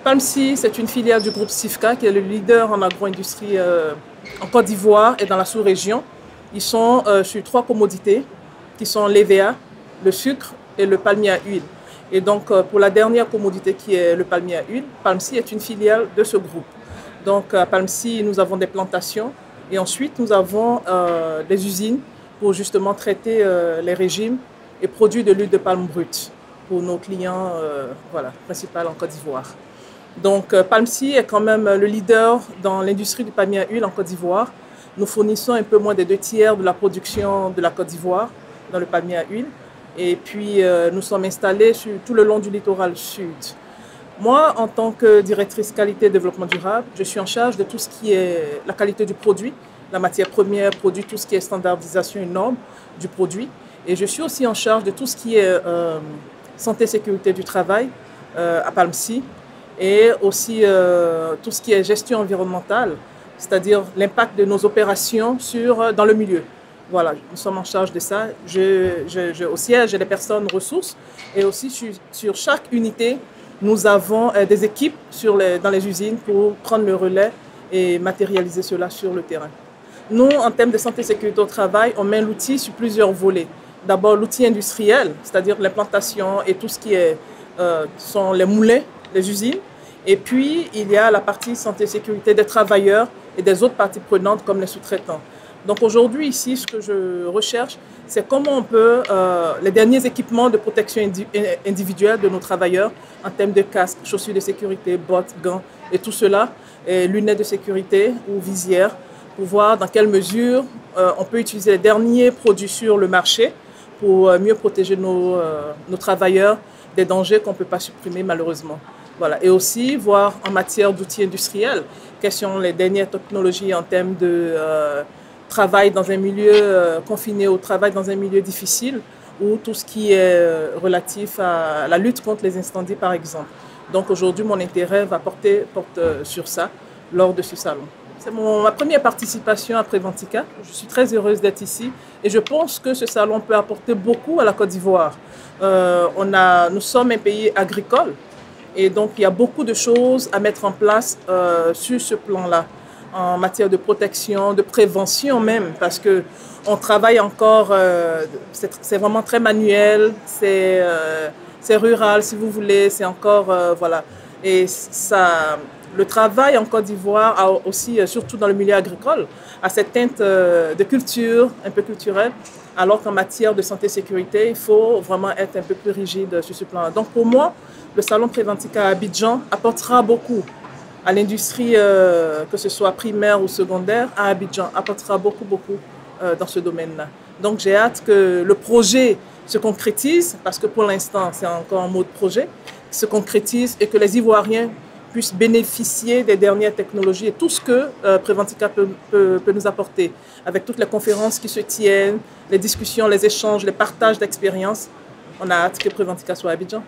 Palmsi, c'est une filiale du groupe Sifka qui est le leader en agro-industrie en Côte d'Ivoire et dans la sous-région. Ils sont sur 3 commodités qui sont l'EVA, le sucre et le palmier à huile. Et donc pour la dernière commodité qui est le palmier à huile, Palmsi est une filiale de ce groupe. Donc à Palmsi, nous avons des plantations et ensuite nous avons des usines pour justement traiter les régimes et produits de l'huile de palme brute pour nos clients principaux en Côte d'Ivoire. Donc Palmsi est quand même le leader dans l'industrie du palmier à huile en Côte d'Ivoire. Nous fournissons un peu moins des 2/3 de la production de la Côte d'Ivoire dans le palmier à huile. Et puis nous sommes installés sur tout le long du littoral sud. Moi, en tant que directrice qualité et développement durable, je suis en charge de tout ce qui est la qualité du produit, la matière première, produit, tout ce qui est standardisation et normes du produit. Et je suis aussi en charge de tout ce qui est santé et sécurité du travail à Palmsi. Et aussi tout ce qui est gestion environnementale, c'est-à-dire l'impact de nos opérations dans le milieu. Voilà, nous sommes en charge de ça. Au siège, j'ai des personnes ressources et aussi sur chaque unité, nous avons des équipes dans les usines pour prendre le relais et matérialiser cela sur le terrain. Nous, en termes de santé et sécurité au travail, on met l'outil sur plusieurs volets. D'abord, l'outil industriel, c'est-à-dire l'implantation et tout ce qui sont les moulins, les usines. Et puis, il y a la partie santé et sécurité des travailleurs et des autres parties prenantes comme les sous-traitants. Donc aujourd'hui, ici, ce que je recherche, c'est comment on peut, les derniers équipements de protection individuelle de nos travailleurs en termes de casques, chaussures de sécurité, bottes, gants et tout cela, et lunettes de sécurité ou visières, pour voir dans quelle mesure on peut utiliser les derniers produits sur le marché pour mieux protéger nos travailleurs des dangers qu'on ne peut pas supprimer malheureusement. Voilà. Et aussi voir en matière d'outils industriels, quelles sont les dernières technologies en termes de travail dans un milieu confiné au travail dans un milieu difficile ou tout ce qui est relatif à la lutte contre les incendies par exemple. Donc aujourd'hui, mon intérêt porte sur ça lors de ce salon. C'est ma première participation à Préventica. Je suis très heureuse d'être ici et je pense que ce salon peut apporter beaucoup à la Côte d'Ivoire. Nous sommes un pays agricole. Et donc, il y a beaucoup de choses à mettre en place sur ce plan-là, en matière de protection, de prévention même, parce qu'on travaille encore, c'est vraiment très manuel, c'est rural si vous voulez, c'est encore, voilà. Et ça, le travail en Côte d'Ivoire, aussi, surtout dans le milieu agricole, a cette teinte de culture, un peu culturelle, alors qu'en matière de santé et sécurité, il faut vraiment être un peu plus rigide sur ce plan-là. Donc pour moi, le salon Préventica à Abidjan apportera beaucoup à l'industrie, que ce soit primaire ou secondaire, à Abidjan, apportera beaucoup dans ce domaine-là. Donc j'ai hâte que le projet se concrétise, parce que pour l'instant, c'est encore en mode projet, se concrétise et que les Ivoiriens puissent bénéficier des dernières technologies et tout ce que Préventica peut nous apporter, avec toutes les conférences qui se tiennent, les discussions, les échanges, les partages d'expériences. On a hâte que Préventica soit à Abidjan.